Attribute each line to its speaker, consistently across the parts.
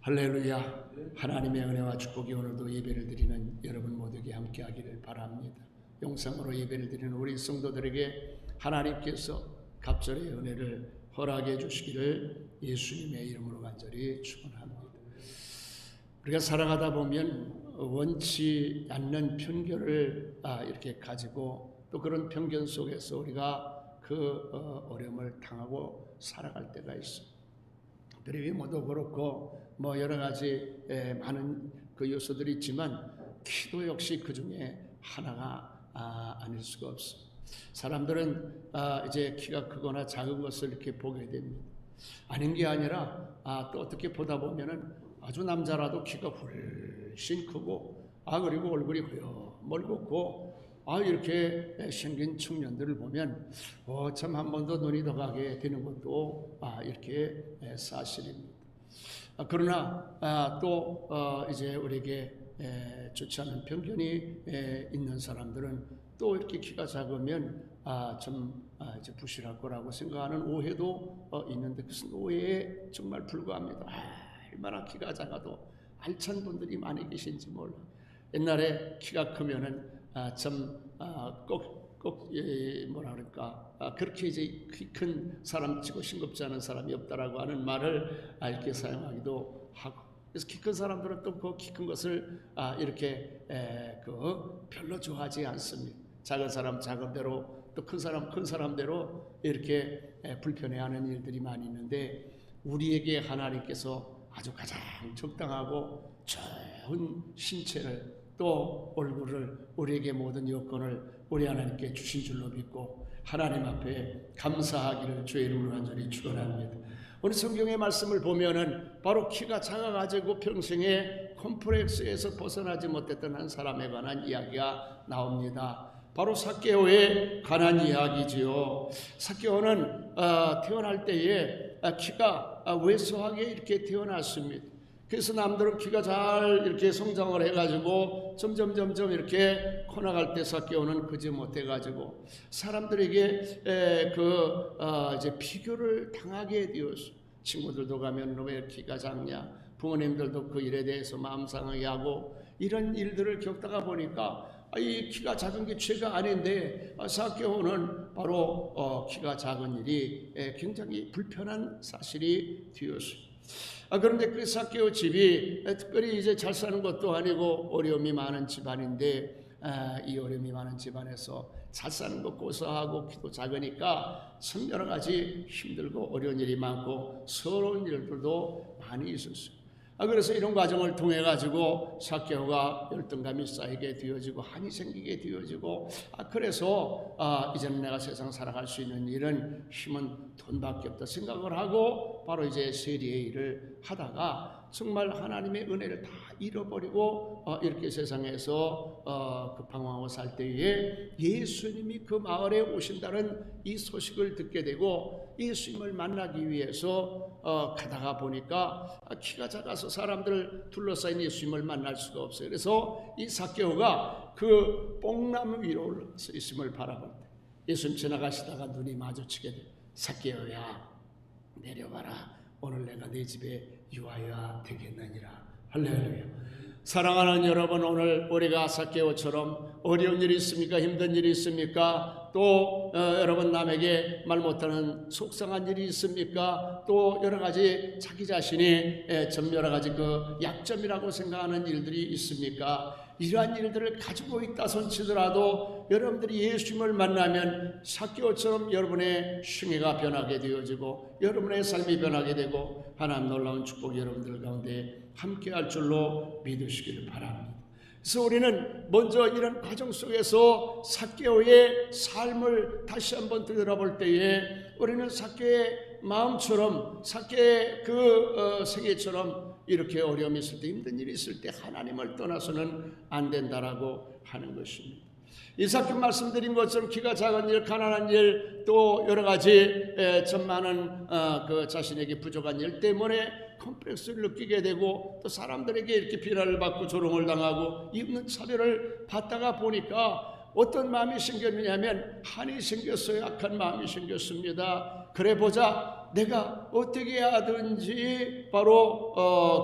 Speaker 1: 할렐루야. 하나님의 은혜와 축복이 오늘도 예배를 드리는 여러분 모두에게 함께하기를 바랍니다. 영상으로 예배를 드리는 우리 성도들에게 하나님께서 갑절의 은혜를 허락해 주시기를 예수님의 이름으로 간절히 축원합니다. 우리가 살아가다 보면 원치 않는 편견을 이렇게 가지고 또 그런 편견 속에서 우리가 그 어려움을 당하고 살아갈 때가 있습니다. 그리고 뭐도 그렇고 뭐 여러 가지 많은 그 요소들이 있지만 키도 역시 그 중에 하나가 아닐 수가 없습니다. 사람들은 이제 키가 크거나 작은 것을 이렇게 보게 됩니다. 아닌 게 아니라 또 어떻게 보다 보면은 아주 남자라도 키가 훨씬 크고 그리고 얼굴이 멀겋고 이렇게 생긴 청년들을 보면 참 한 번 더 눈이 더 가게 되는 것도 이렇게 사실입니다. 그러나 또 이제 우리에게 좋지 않은 편견이 있는 사람들은 또 이렇게 키가 작으면 좀 이제 부실할 거라고 생각하는 오해도 있는데 그것은 오해에 정말 불과합니다. 얼마나 키가 작아도 알찬 분들이 많이 계신지 몰라. 옛날에 키가 크면은 꼭 뭐라 그럴까 그렇게 이제 키 큰 사람 치고 싱겁지 않은 사람이 없다라고 하는 말을 이렇게 사용하기도 하고, 그래서 키 큰 사람들은 또 그 키 큰 것을 이렇게 별로 좋아하지 않습니다. 작은 사람 작은 대로 또 큰 사람 큰 사람대로 이렇게 불편해하는 일들이 많이 있는데, 우리에게 하나님께서 아주 가장 적당하고 좋은 신체를 또 얼굴을 우리에게 모든 여건을 우리 하나님께 주신 줄로 믿고 하나님 앞에 감사하기를 주의 이름으로 간절히 축원합니다. 오늘 성경의 말씀을 보면은 바로 키가 작아가지고 평생에 콤플렉스에서 벗어나지 못했던 한 사람에 관한 이야기가 나옵니다. 바로 삭개오에 관한 이야기지요. 삭개오는 태어날 때에 키가 왜소하게 이렇게 태어났습니다. 그래서 남들은 키가 잘 이렇게 성장을 해가지고 점점 이렇게 커나갈 때 삭개오는 그지 못해가지고 사람들에게 이제 비교를 당하게 되었어. 친구들도 가면 너 왜 키가 작냐? 부모님들도 그 일에 대해서 마음 상하게 하고 이런 일들을 겪다가 보니까 이 키가 작은 게 죄가 아닌데 삭개오는 바로 키가 작은 일이 굉장히 불편한 사실이 되었어요. 그런데 그 삭개오 집이 특별히 이제 잘 사는 것도 아니고 어려움이 많은 집안인데, 이 어려움이 많은 집안에서 잘 사는 것 고사하고 키도 작으니까 참 여러 가지 힘들고 어려운 일이 많고 서러운 일들도 많이 있었어요. 그래서 이런 과정을 통해 가지고 삭개오가 열등감이 쌓이게 되어지고 한이 생기게 되어지고 그래서 이제는 내가 세상 살아갈 수 있는 일은 힘은 돈밖에 없다 생각을 하고 바로 이제 세리의 일을 하다가 정말 하나님의 은혜를 다 잃어버리고 이렇게 세상에서 방황하고 살 때에 예수님이 그 마을에 오신다는 이 소식을 듣게 되고 예수님을 만나기 위해서 가다가 보니까 키가 작아서 사람들 둘러싸인 예수님을 만날 수가 없어요. 그래서 이 삭개오가 그 뽕나무 위로 올라서 예수님을 바라볼 때 예수님 지나가시다가 눈이 마주치게 돼. 삭개오야 내려가라. 오늘 내가 네 집에 유하여야 되겠느니라. 할렐루야. 사랑하는 여러분, 오늘 우리가 삭개오처럼 어려운 일이 있습니까? 힘든 일이 있습니까? 또 여러분 남에게 말 못하는 속상한 일이 있습니까? 또 여러 가지 자기 자신이 좀 여러 가지 그 약점이라고 생각하는 일들이 있습니까? 이러한 일들을 가지고 있다 손치더라도 여러분들이 예수님을 만나면 삭개오처럼 여러분의 생애가 변하게 되어지고 여러분의 삶이 변하게 되고 하나님 놀라운 축복이 여러분들 가운데 함께할 줄로 믿으시기를 바랍니다. 그래서 우리는 먼저 이런 과정 속에서 삭개오의 삶을 다시 한번 되돌아볼 때에 우리는 삭개의 마음처럼 삭개의 생애처럼 이렇게 어려움이 있을 때 힘든 일이 있을 때 하나님을 떠나서는 안 된다라고 하는 것입니다. 이삭께 말씀드린 것처럼 키가 작은 일, 가난한 일, 또 여러 가지 참 많은 그 자신에게 부족한 일 때문에 컴플렉스를 느끼게 되고 또 사람들에게 이렇게 비난을 받고 조롱을 당하고 있는 차별을 받다가 보니까 어떤 마음이 생겼느냐면 한이 생겼어요. 악한 마음이 생겼습니다. 그래 보자 내가 어떻게 하든지 바로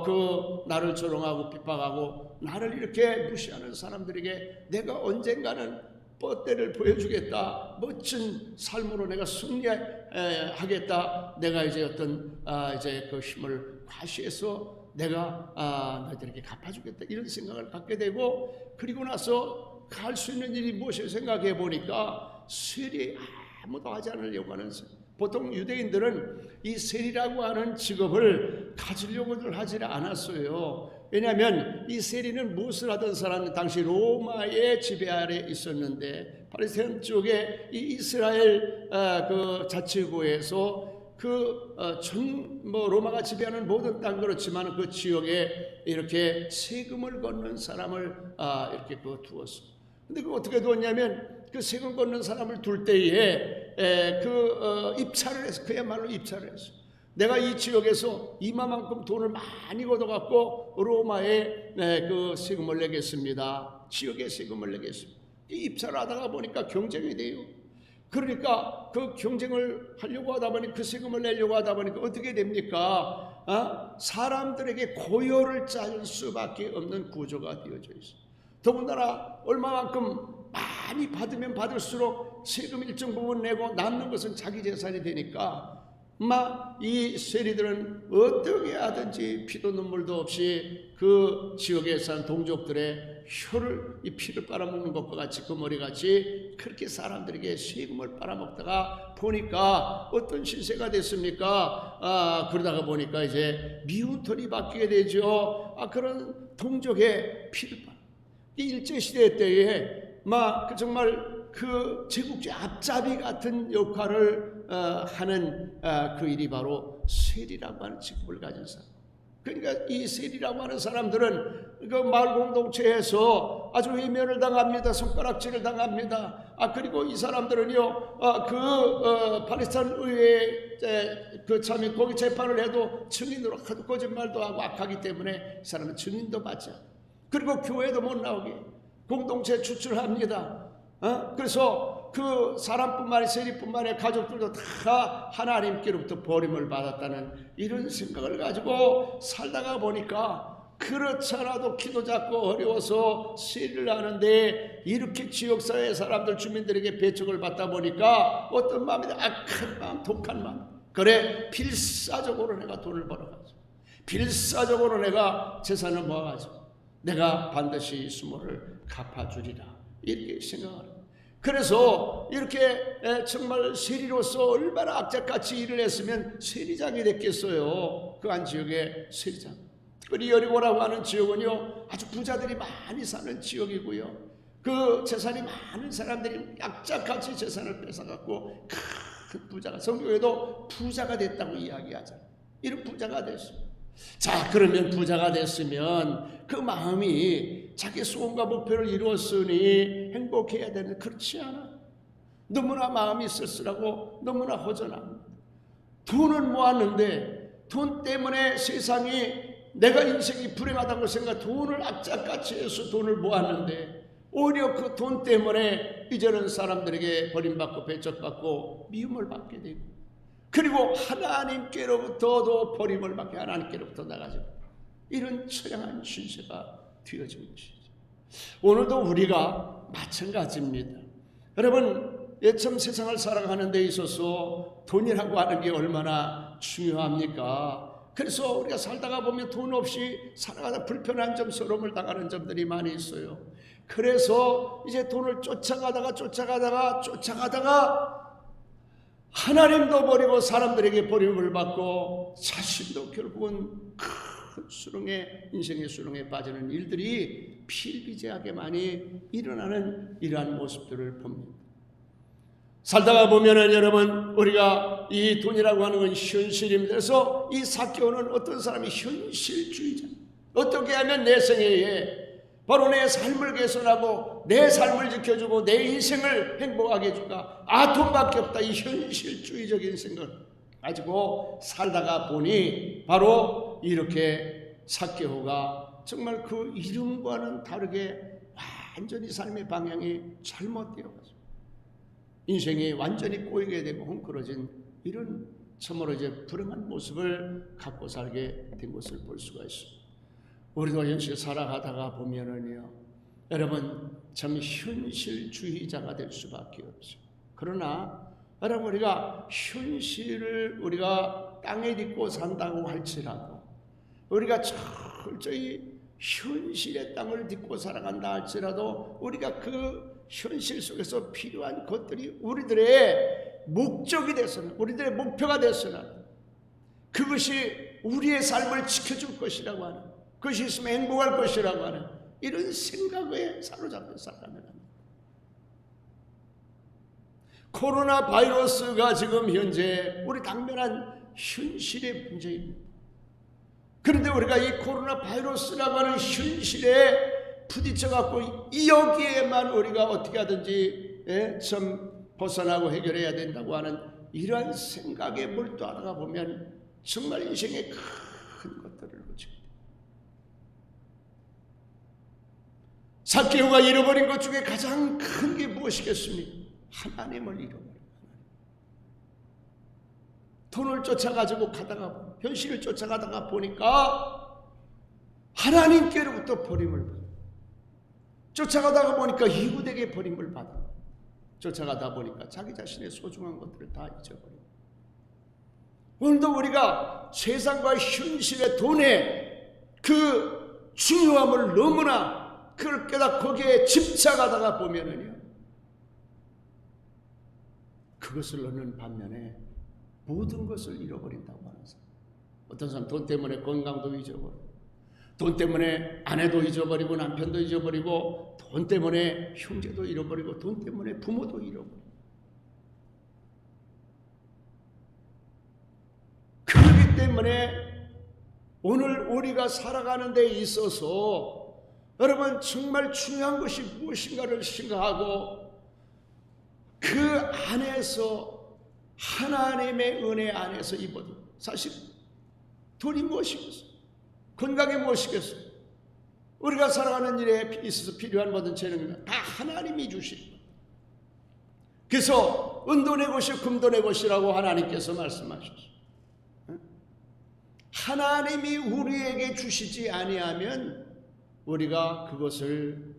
Speaker 1: 그 나를 조롱하고 비방하고 나를 이렇게 무시하는 사람들에게 내가 언젠가는 뻗대를 보여주겠다. 멋진 삶으로 내가 승리하겠다. 내가 이제 어떤 이제 그 힘을 과시해서 내가 너희들에게 갚아주겠다. 이런 생각을 갖게 되고, 그리고 나서 할 수 있는 일이 무엇을 생각해 보니까 세리, 아무도 하지 않으려고 하는, 보통 유대인들은 이 세리라고 하는 직업을 가지려고들 하지 않았어요. 왜냐하면 이 세리는 무엇을 하던 사람은 당시 로마의 지배 아래 있었는데, 팔레스타인 쪽에 이 이스라엘 그 자치구에서 뭐 로마가 지배하는 모든 땅 그렇지만 그 지역에 이렇게 세금을 걷는 사람을 이렇게 두었어. 근데 그 어떻게 두었냐면, 그 세금 걷는 사람을 둘 때에 입찰을 해서, 그야말로 입찰을 했어. 내가 이 지역에서 이만큼 돈을 많이 걷어갖고 로마에 그 세금을 내겠습니다. 지역에 세금을 내겠습니다. 이 입찰을 하다가 보니까 경쟁이 돼요. 그러니까 그 경쟁을 하려고 하다 보니, 그 세금을 내려고 하다 보니까 어떻게 됩니까? 사람들에게 고요를 짤 수밖에 없는 구조가 되어져 있어요. 더군다나 얼마만큼 많이 받으면 받을수록 세금 일정 부분 내고 남는 것은 자기 재산이 되니까 이 세리들은 어떻게 하든지 피도 눈물도 없이 그 지역에 사는 동족들의 이 피를 빨아먹는 것과 같이, 그 머리같이 그렇게 사람들에게 세금을 빨아먹다가 보니까 어떤 신세가 됐습니까? 그러다가 보니까 이제 미운 털이 바뀌게 되죠. 그런 동족의 피를 빨아. 이 일제시대 때에 정말 그 제국주의 앞잡이 같은 역할을 하는 그 일이 바로 세리라고 하는 직업을 가진 사람. 그러니까 이 세리라고 하는 사람들은 그 마을 공동체에서 아주 외면을 당합니다. 손가락질을 당합니다. 그리고 이 사람들은요, 팔레스타인 의회에 참여, 거기 재판을 해도 증인으로 거짓말도 하고 악하기 때문에 이 사람은 증인도 받지 않아요. 그리고 교회도 못 나오게 공동체 추출합니다. 그래서 그 사람뿐만 아니라 세리뿐만 아니라 가족들도 다 하나님께로부터 버림을 받았다는 이런 생각을 가지고 살다가 보니까, 그렇지 않아도 기도 잡고 어려워서 세리를 하는데 이렇게 지역사회 사람들, 주민들에게 배척을 받다 보니까 어떤 마음이냐, 악한 마음, 독한 마음. 그래, 필사적으로 내가 돈을 벌어가지고, 필사적으로 내가 재산을 모아가지고 내가 반드시 수모를 갚아주리라, 이렇게 생각합니다. 그래서 이렇게 정말 세리로서 얼마나 악착같이 일을 했으면 세리장이 됐겠어요. 그 한 지역의 세리장. 특별히 여리고라고 하는 지역은요, 아주 부자들이 많이 사는 지역이고요, 그 재산이 많은 사람들이 악착같이 재산을 뺏어갖고 큰 부자가, 성경에도 부자가 됐다고 이야기하잖아요. 이런 부자가 됐어요. 자, 그러면 부자가 됐으면 그 마음이 자기 소원과 목표를 이루었으니 행복해야 되는데 그렇지 않아. 너무나 마음이 쓸쓸하고 너무나 허전합니다. 돈은 모았는데 돈 때문에 세상이, 내가 인생이 불행하다고 생각, 돈을 악착같이 해서 돈을 모았는데 오히려 그 돈 때문에 이제는 사람들에게 버림받고 배척받고 미움을 받게 되고, 그리고 하나님께로부터도 버림을 받게, 하나님께로부터 나가죠. 이런 처량한 신세가 되어진 것이죠. 오늘도 우리가 마찬가지입니다. 여러분, 참 세상을 살아가는 데 있어서 돈이라고 하는 게 얼마나 중요합니까? 그래서 우리가 살다가 보면 돈 없이 살아가다 불편한 점, 서러움을 당하는 점들이 많이 있어요. 그래서 이제 돈을 쫓아가다가 하나님도 버리고 사람들에게 버림을 받고 자신도 결국은 큰 수렁에, 인생의 수렁에 빠지는 일들이 필비재하게 많이 일어나는 이러한 모습들을 봅니다. 살다가 보면은 여러분, 우리가 이 돈이라고 하는 건 현실입니다. 그래서 이 삭개오는 어떤 사람이 현실주의자, 어떻게 하면 내 생애에 바로 내 삶을 개선하고 내 삶을 지켜주고 내 인생을 행복하게 해줄까? 돈밖에 없다, 이 현실주의적인 생각을 가지고 살다가 보니 바로 이렇게 삭개오가 정말 그 이름과는 다르게 완전히 삶의 방향이 잘못되어가지고 인생이 완전히 꼬이게 되고 헝클어진 이런 참으로 이제 불행한 모습을 갖고 살게 된 것을 볼 수가 있습니다. 우리도 현실 살아가다가 보면은요, 여러분 참 현실주의자가 될 수밖에 없죠. 그러나 여러분 우리가 현실을 우리가 땅에 딛고 산다고 할지라도 우리가 철저히 현실의 땅을 딛고 살아간다 할지라도 우리가 그 현실 속에서 필요한 것들이 우리들의 목적이 되서는 우리들의 목표가 되서는 그것이 우리의 삶을 지켜줄 것이라고 하는, 그것이 있으면 행복할 것이라고 하는 이런 생각에 사로잡혀 살아가면 합니다. 코로나 바이러스가 지금 현재 우리 당면한 현실의 문제입니다. 그런데 우리가 이 코로나 바이러스라고 하는 현실에 부딪혀갖고 여기에만 우리가 어떻게 하든지 좀 벗어나고 해결해야 된다고 하는 이러한 생각에 몰두하다가 보면 정말 인생의 큰 것들을 놓치게 됩니다. 삭개오가 잃어버린 것 중에 가장 큰 게 무엇이겠습니까? 하나님을 잃어버린 돈을 쫓아가지고 가다가 현실을 쫓아가다가 보니까 하나님께로부터 버림을 받아. 쫓아가다가 보니까 이웃에게 버림을 받아. 쫓아가다 보니까 자기 자신의 소중한 것들을 다 잊어버리고. 오늘도 우리가 세상과 현실의 돈의 그 중요함을 너무나 그걸 깨닫고 거기에 집착하다가 보면은요, 그것을 얻는 반면에 모든 것을 잃어버린다고 하는 사람. 어떤 사람 돈 때문에 건강도 잊어버리고, 돈 때문에 아내도 잊어버리고, 남편도 잊어버리고, 돈 때문에 형제도 잃어버리고, 돈 때문에 부모도 잃어버리고. 그렇기 때문에 오늘 우리가 살아가는 데 있어서 여러분 정말 중요한 것이 무엇인가를 생각하고 그 안에서 하나님의 은혜 안에서 입어도, 사실 돈이 무엇이겠어요? 건강이 무엇이겠어요? 우리가 살아가는 일에 있어서 필요한 모든 재능은 다 하나님이 주신 것. 그래서 은돈의 것이 금돈의 것이라고 하나님께서 말씀하셨어요. 하나님이 우리에게 주시지 아니하면 우리가 그것을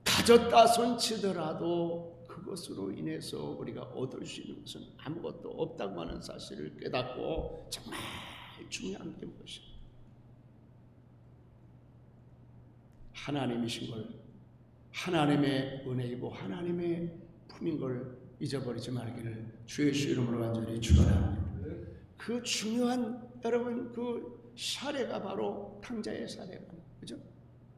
Speaker 1: 가졌다 손치더라도 그것으로 인해서 우리가 얻을 수 있는 것은 아무것도 없다고 하는 사실을 깨닫고 정말 중요한 게 무엇입니까? 하나님이신 걸, 하나님의 은혜이고 하나님의 품인 걸 잊어버리지 말기를 주의 이름으로 간절히 축원합니다. 그 중요한 여러분 그 사례가 바로 탕자의 사례가, 그죠?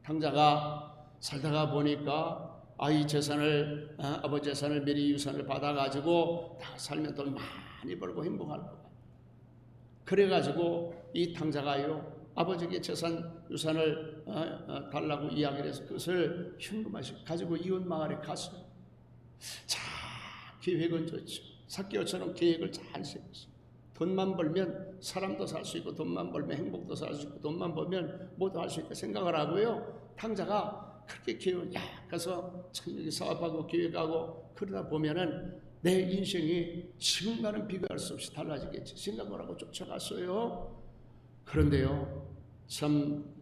Speaker 1: 탕자가 살다가 보니까 이 재산을 아버지 재산을 미리 유산을 받아가지고 다 살면 돈 많이 벌고 행복할 것 같아. 그래가지고 이 탕자가요 아버지에게 재산 유산을 달라고 이야기를 해서 그것을 현금화시 가지고 이웃 마을에 갔어요. 자, 계획은 좋죠. 삭개오처럼 계획을 잘 세웠어요. 돈만 벌면 사람도 살 수 있고, 돈만 벌면 행복도 살 수 있고, 돈만 벌면 뭐도 할 수 있다 생각을 하고요. 탕자가 그렇게 계획을 가서 참 사업하고 계획하고 그러다 보면은 내 인생이 지금과는 비교할 수 없이 달라지겠지 생각을 하고 쫓아갔어요. 그런데요, 참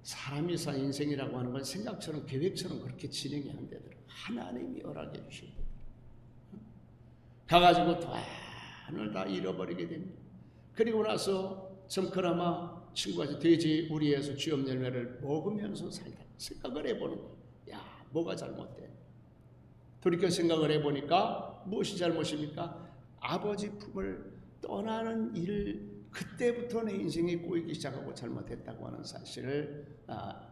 Speaker 1: 사람이 산 인생이라고 하는 건 생각처럼 계획처럼 그렇게 진행이 안 되더라고요. 하나님이 허락해 주신 거예요. 가가지고 돈을 다 잃어버리게 됩니다. 그리고 나서 참 그나마 친구가 돼지 우리에서 쥐업 열매를 먹으면서 살다 생각을 해보는 거예요. 야, 뭐가 잘못돼? 돌이켜 생각을 해보니까 무엇이 잘못입니까? 아버지 품을 떠나는 일을 그때부터 내 인생이 꼬이기 시작하고 잘못했다고 하는 사실을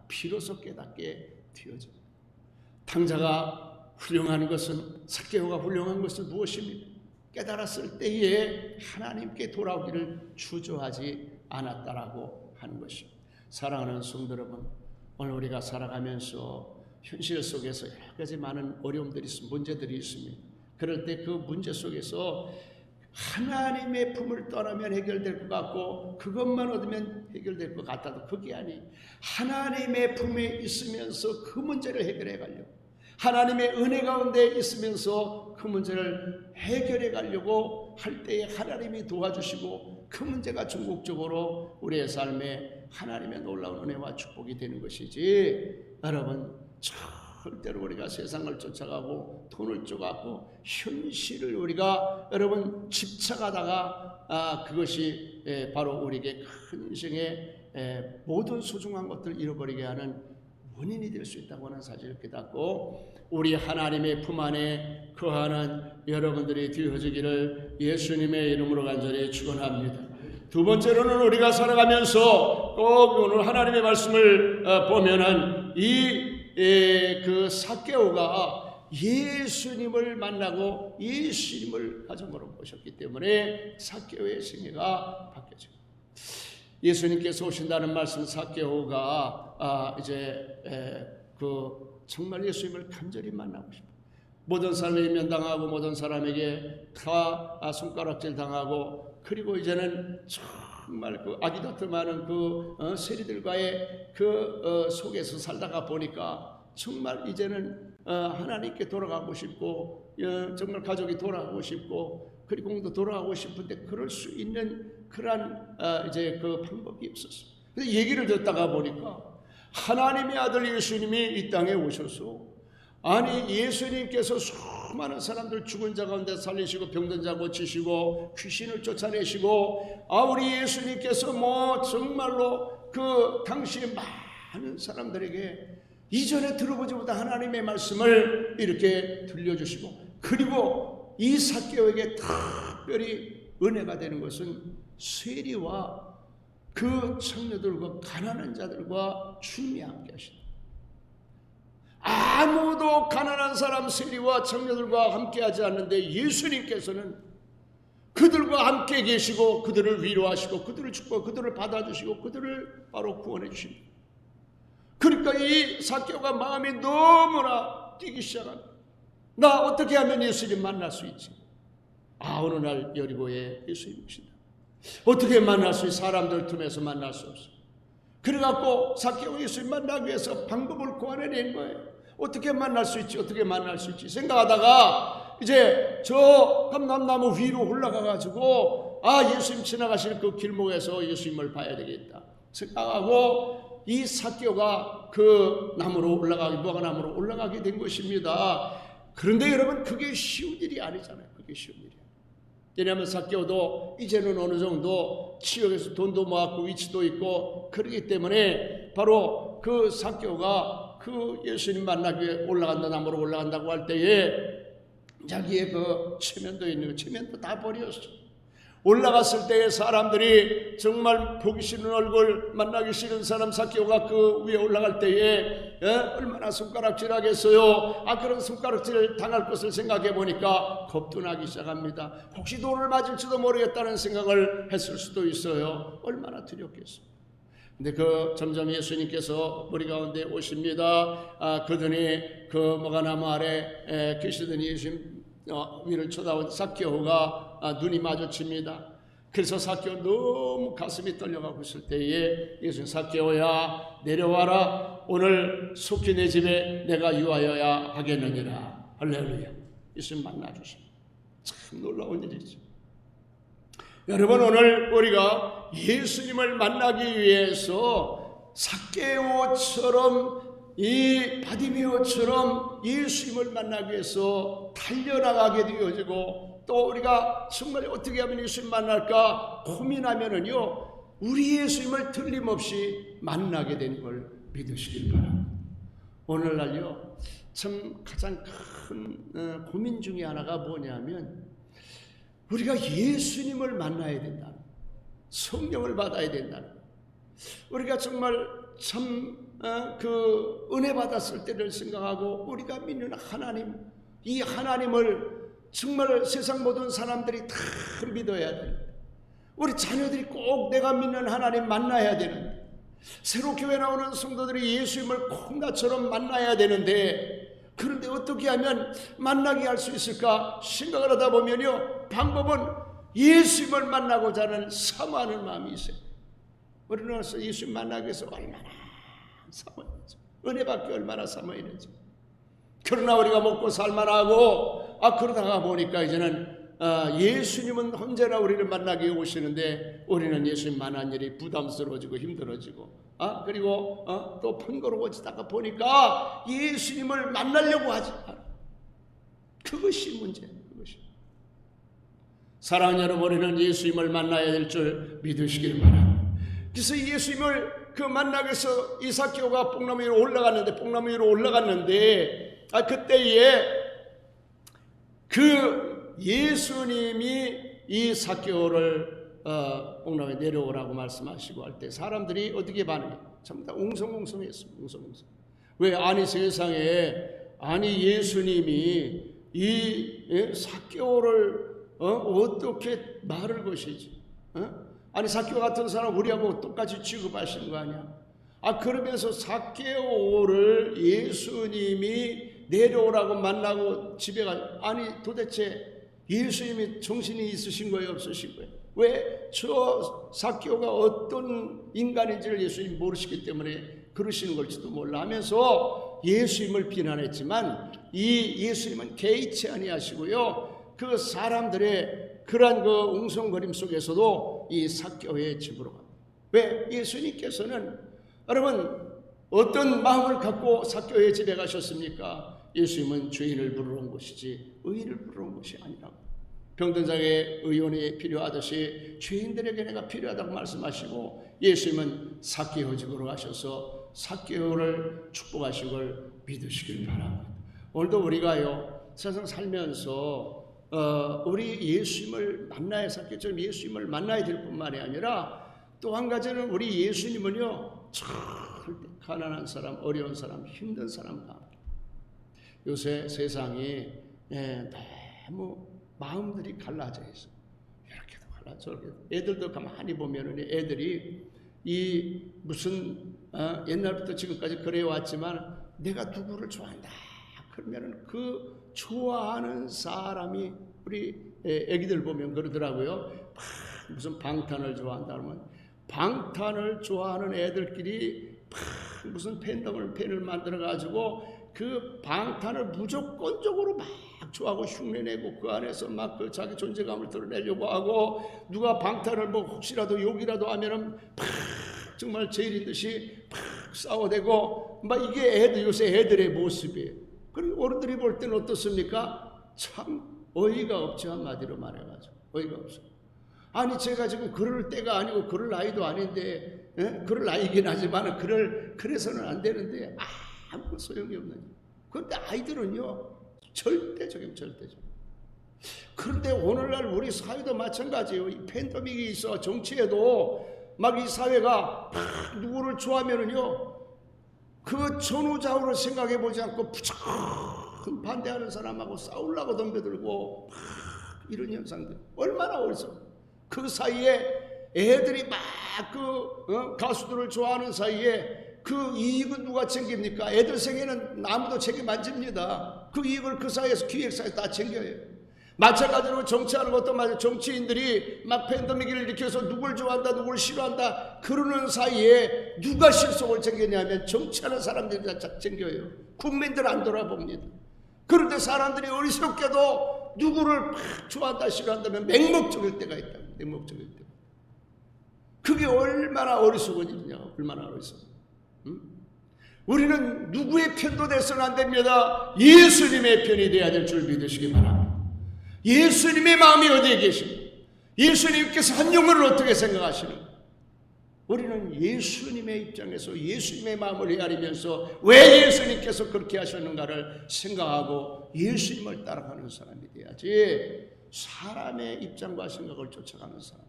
Speaker 1: 비로소 깨닫게 되어집니다. 탕자가 훌륭한 것은, 삭개오가 훌륭한 것은 무엇입니까? 깨달았을 때에 하나님께 돌아오기를 주저하지 않았다라고 하는 것입니다. 사랑하는 성도 여러분, 오늘 우리가 살아가면서 현실 속에서 여러 가지 많은 어려움들이 있습니다. 문제들이 있습니다. 그럴 때 그 문제 속에서 하나님의 품을 떠나면 해결될 것 같고 그것만 얻으면 해결될 것 같아도 그게 아니, 하나님의 품에 있으면서 그 문제를 해결해 가려고, 하나님의 은혜 가운데 있으면서 그 문제를 해결해 가려고 할 때에 하나님이 도와주시고 그 문제가 궁극적으로 우리의 삶에 하나님의 놀라운 은혜와 축복이 되는 것이지, 여러분 절대로 우리가 세상을 쫓아가고 돈을 쫓아가고 현실을 우리가 여러분 집착하다가 그것이 바로 우리에게 큰 인생의 모든 소중한 것들을 잃어버리게 하는 원인이 될 수 있다고 하는 사실을 깨닫고 우리 하나님의 품 안에 거하는 여러분들이 되어지기를 예수님의 이름으로 간절히 축원합니다. 두 번째로는 우리가 살아가면서 꼭 오늘 하나님의 말씀을 보면은 그 삭개오가 예수님을 만나고 예수님을 가정으로 모셨기 때문에 삭개오의 생애가 바뀌어집니다. 예수님께서 오신다는 말씀, 삭개오가 정말 예수님을 간절히 만나고 싶어요. 모든 사람에게 면당하고 모든 사람에게 다 손가락질 당하고, 그리고 이제는 정말 그 아기다트 많은 세리들과의 속에서 살다가 보니까 정말 이제는 하나님께 돌아가고 싶고, 정말 가족이 돌아가고 싶고, 그리고 공도 돌아가고 싶은데 그럴 수 있는 그러한 그 방법이 없었어요. 그래서 얘기를 듣다가 보니까 하나님의 아들 예수님이 이 땅에 오셔서, 아니 예수님께서 수많은 사람들 죽은 자 가운데 살리시고 병든 자 고치시고 귀신을 쫓아내시고, 우리 예수님께서 정말로 당시에 많은 사람들에게 이전에 들어보지 못한 하나님의 말씀을 이렇게 들려주시고, 그리고 이 삭개오에게 특별히 은혜가 되는 것은 세리와 그 청녀들과 가난한 자들과 주님이 함께 하신다. 아무도 가난한 사람 세리와 청녀들과 함께 하지 않는데 예수님께서는 그들과 함께 계시고 그들을 위로하시고 그들을 축복하고 그들을 받아주시고 그들을 바로 구원해 주십니다. 그러니까 이 삭개오가 마음이 너무나 뛰기 시작합니다. 나 어떻게 하면 예수님 만날 수 있지? 어느 날 여리고에 예수님 오신다. 어떻게 만날 수 있어? 사람들 틈에서 만날 수 없어. 그래갖고 삭개오 예수님 만나기 위해서 방법을 고안해낸 거예요. 어떻게 만날 수 있지? 어떻게 만날 수 있지? 생각하다가 이제 저 감람나무 위로 올라가가지고 예수님 지나가시는 그 길목에서 예수님을 봐야 되겠다 생각하고 이 삭개오가 그 나무로 무화과나무로 올라가게 된 것입니다. 그런데 여러분 그게 쉬운 일이 아니잖아요. 그게 쉬운 일이야. 왜냐하면 삭개오도 이제는 어느 정도 지역에서 돈도 모았고 위치도 있고 그러기 때문에 바로 그 삭개오가 그 예수님 만나기 위해 나무로 올라간다고 할 때에 자기의 그 체면도 있는 거 체면도 다 버렸어. 올라갔을 때에 사람들이 정말 보기 싫은 얼굴, 만나기 싫은 사람 삭개오가 그 위에 올라갈 때에 얼마나 손가락질하겠어요. 그런 손가락질을 당할 것을 생각해 보니까 겁도 나기 시작합니다. 혹시 돌을 맞을지도 모르겠다는 생각을 했을 수도 있어요. 얼마나 두렵겠어요. 근데 점점 예수님께서 머리 가운데 오십니다. 그더니 그 무화과나무 아래 계시던 예수님 위를 쳐다본 삭개오가 눈이 마주칩니다. 그래서 삭개오 너무 가슴이 떨려가고 있을 때에 예수님, 삭개오야 내려와라. 오늘 속히 내 집에 내가 유하여야 하겠느니라. 할렐루야. 예수님 만나주십니다. 참 놀라운 일이죠. 여러분, 오늘 우리가 예수님을 만나기 위해서 삭개오처럼 이 바디메오처럼 예수님을 만나기 위해서 달려나가게 되어지고, 또 우리가 정말 어떻게 하면 예수님 만날까 고민하면은요, 우리 예수님을 틀림없이 만나게 된 걸 믿으시길 바랍니다. 오늘날요, 참 가장 큰 고민 중에 하나가 뭐냐면, 우리가 예수님을 만나야 된다, 성령을 받아야 된다. 우리가 정말 참 은혜 받았을 때를 생각하고 우리가 믿는 하나님, 이 하나님을 정말 세상 모든 사람들이 다 믿어야 되는데, 우리 자녀들이 꼭 내가 믿는 하나님 만나야 되는데, 새로 교회 나오는 성도들이 예수님을 꼭 나처럼 만나야 되는데, 그런데 어떻게 하면 만나게 할 수 있을까 생각을 하다 보면요, 방법은 예수님을 만나고자 하는 사모하는 마음이 있어요. 우리는 예수님 만나기 위해서 얼마나 사모해야죠. 은혜 받기 얼마나 사모해야죠. 그러나 우리가 먹고 살만하고 그러다가 보니까 이제는 예수님은 언제나 우리를 만나게 오시는데 우리는 예수님 만난 일이 부담스러워지고 힘들어지고 그리고 또 번거로워지다가 보니까 예수님을 만나려고 하지 않아. 그것이 문제. 그것이. 사랑하는 여러분, 우리는 예수님을 만나야 될 줄 믿으시길 바랍니다. 그래서 예수님을 만나기 위해서 이 삭개오가 뽕나무 위로 올라갔는데 그때에 그 예수님이 이 삭개오를 뽕나무에 내려오라고 말씀하시고 할 때 사람들이 어떻게 반응해? 전부 다 웅성웅성했습니다. 웅성웅성. 왜? 아니 세상에 예수님이 이 삭개오를 어떻게 말을 것이지? 아니 삭개오 같은 사람 우리하고 똑같이 취급하시는 거 아니야? 그러면서 삭개오를 예수님이 내려오라고 만나고 집에 도대체 예수님이 정신이 있으신 거예요, 없으신 거예요? 왜? 저 삭개오가 어떤 인간인지를 예수님이 모르시기 때문에 그러시는 걸지도 몰라 하면서 예수님을 비난했지만 이 예수님은 개의치 아니하시고요, 그 사람들의 그러한 그 웅성거림 속에서도 이 삭개오의 집으로 갑니다. 왜? 예수님께서는 여러분 어떤 마음을 갖고 삭개오의 집에 가셨습니까? 예수님은 죄인을 부르러 온 것이지 의인을 부르러 온 것이 아니라고. 병든자에게 의원이 필요하듯이 죄인들에게 내가 필요하다고 말씀하시고 예수님은 삭개오 집으로 가셔서 삭개오를 축복하신 걸 믿으시길 바랍니다. 오늘도 우리가요 세상 살면서 우리 예수님을 만나야 삭개오처럼 예수님을 만나야 될 뿐만이 아니라 또 한 가지는 우리 예수님은요 절대 가난한 사람, 어려운 사람, 힘든 사람 요새 세상이 너무 마음들이 갈라져 있어. 이렇게도 갈라져 저렇게도. 애들도 가만히 보면은 애들이 이 무슨 옛날부터 지금까지 그래 왔지만 내가 누구를 좋아한다 그러면은 그 좋아하는 사람이 우리 애기들 보면 그러더라고요. 무슨 방탄을 좋아한다 그러면 방탄을 좋아하는 애들끼리 무슨 팬을 만들어 가지고 그 방탄을 무조건적으로 막 좋아하고 흉내내고 그 안에서 막 그 자기 존재감을 드러내려고 하고 누가 방탄을 뭐 혹시라도 욕이라도 하면은 정말 죄인인 듯이 싸워대고 막 이게 요새 애들의 모습이에요. 그리고 어른들이 볼 때는 어떻습니까? 참 어이가 없죠. 한마디로 말해가지고 어이가 없어. 아니 제가 지금 그럴 때가 아니고 그럴 나이도 아닌데 그럴 나이긴 하지만 그래서는 안 되는데 아무 소용이 없는. 그런데 아이들은요 절대적이에요. 그런데 오늘날 우리 사회도 마찬가지예요. 이 팬데믹이 있어. 정치에도 막 이 사회가 누구를 좋아하면은요 그 전후좌우를 생각해 보지 않고 무조건 반대하는 사람하고 싸우려고 덤벼들고 이런 현상들 얼마나 어리석어. 그 사이에 애들이 막 가수들을 좋아하는 사이에 그 이익은 누가 챙깁니까? 애들 생애는 아무도 책임 안 집니다. 그 이익을 그 사이에서 기획사에서 다 챙겨요. 마찬가지로 정치하는 것도 마찬가지로 정치인들이 막 팬데믹을 일으켜서 누굴 좋아한다 누굴 싫어한다 그러는 사이에 누가 실속을 챙겼냐면 정치하는 사람들이 다 챙겨요. 국민들 안 돌아봅니다. 그런데 사람들이 어리석게도 누구를 막 좋아한다 싫어한다면 맹목적일 때가 있다. 맹목적일 때. 그게 얼마나 어리석은 일이냐. 얼마나 어리석은. 우리는 누구의 편도 돼서는 안 됩니다. 예수님의 편이 되어야 될 줄 믿으시기 바랍니다. 예수님의 마음이 어디에 계십니까? 예수님께서 한 영혼을 어떻게 생각하시는가? 우리는 예수님의 입장에서 예수님의 마음을 헤아리면서 왜 예수님께서 그렇게 하셨는가를 생각하고 예수님을 따라가는 사람이 돼야지 사람의 입장과 생각을 쫓아가는 사람.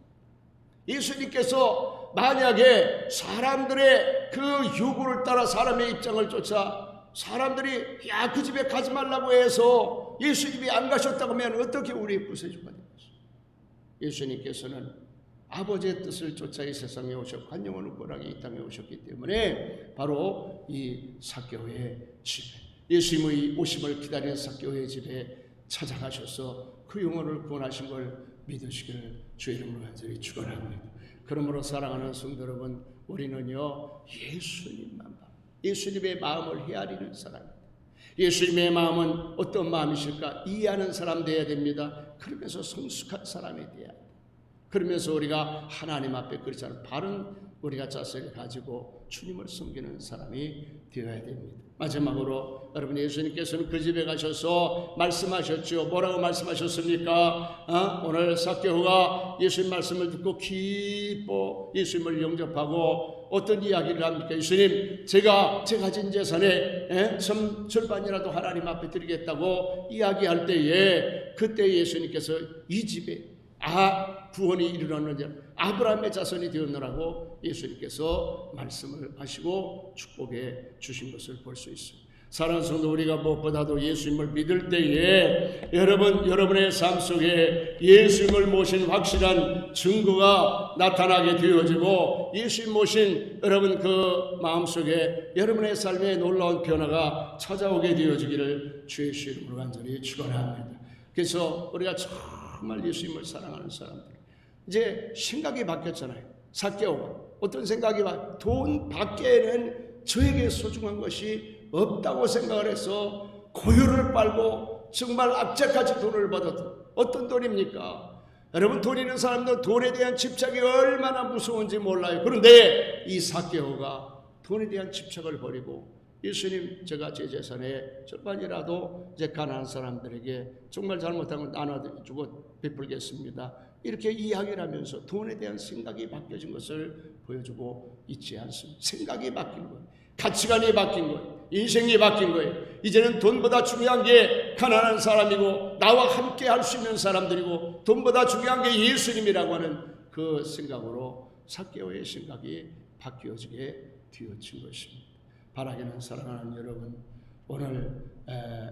Speaker 1: 예수님께서 만약에 사람들의 그 요구를 따라 사람의 입장을 쫓아 사람들이 그 집에 가지 말라고 해서 예수님이 안 가셨다고 하면 어떻게 우리의 구세주가 되겠어요? 예수님께서는 아버지의 뜻을 쫓아 이 세상에 오셨고 한 영혼을 구원하기 이 땅에 오셨기 때문에 바로 이 삭개오의 집에 예수님의 오심을 기다리는 삭개오의 집에 찾아가셔서 그 영혼을 구원하신 걸 믿으시기를 주의 이름으로 간절히 축원합니다. 그러므로 사랑하는 성도 여러분, 우리는요 예수님만 봐. 예수님의 마음을 헤아리는 사람입니다. 예수님의 마음은 어떤 마음이실까 이해하는 사람 되어야 됩니다. 그러면서 성숙한 사람이 되어야 돼요. 그러면서 우리가 하나님 앞에 그렇지 않은 바른 우리가 자세를 가지고 주님을 섬기는 사람이 되어야 됩니다. 마지막으로 여러분, 예수님께서는 그 집에 가셔서 말씀하셨죠. 뭐라고 말씀하셨습니까? 오늘 삭개오가 예수님 말씀을 듣고 기뻐 예수님을 영접하고 어떤 이야기를 합니까? 예수님, 제가 가진 재산의 절반이라도 하나님 앞에 드리겠다고 이야기할 때에 그때 예수님께서 이 집에 구원이 이르렀느냐 아브라함의 자손이 되었느라고 예수님께서 말씀을 하시고 축복해 주신 것을 볼 수 있습니다. 사랑하는 성도, 우리가 무엇보다도 예수님을 믿을 때에 여러분의 삶 속에 예수님을 모신 확실한 증거가 나타나게 되어지고 예수님 모신 여러분 그 마음속에 여러분의 삶에 놀라운 변화가 찾아오게 되어지기를 주의 이름으로 간절히 축원합니다. 그래서 우리가 정말 예수님을 사랑하는 사람들, 이제 생각이 바뀌었잖아요. 삭개오가 어떤 생각이 돈 밖에는 저에게 소중한 것이 없다고 생각을 해서 고유를 빨고 정말 악재까지 돈을 받았던 어떤 돈입니까? 여러분, 돈 있는 사람들은 돈에 대한 집착이 얼마나 무서운지 몰라요. 그런데 이 삭개오가 돈에 대한 집착을 버리고 예수님, 제가 제 재산의 절반이라도 이제 가난한 사람들에게 정말 잘못한 건 나눠주고 베풀겠습니다. 이렇게 이야기를 하면서 돈에 대한 생각이 바뀌어진 것을 보여주고 있지 않습니다. 생각이 바뀐 거예요. 가치관이 바뀐 거예요. 인생이 바뀐 거예요. 이제는 돈보다 중요한 게 가난한 사람이고 나와 함께 할 수 있는 사람들이고 돈보다 중요한 게 예수님이라고 하는 그 생각으로 삭개오의 생각이 바뀌어지게 되어진 것입니다. 바라기는 사랑하는 여러분, 오늘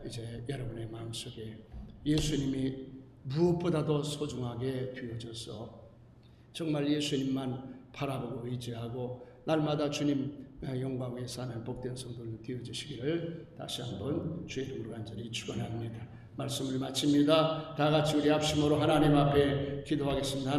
Speaker 1: 이제 여러분의 마음속에 예수님이 무엇보다도 소중하게 되어져서 정말 예수님만 바라보고 의지하고 날마다 주님 영광 위에 사는 복된 성도들 되어주시기를 다시 한번 주의 이름으로 간절히 축원합니다. 말씀을 마칩니다. 다 같이 우리 합심으로 하나님 앞에 기도하겠습니다.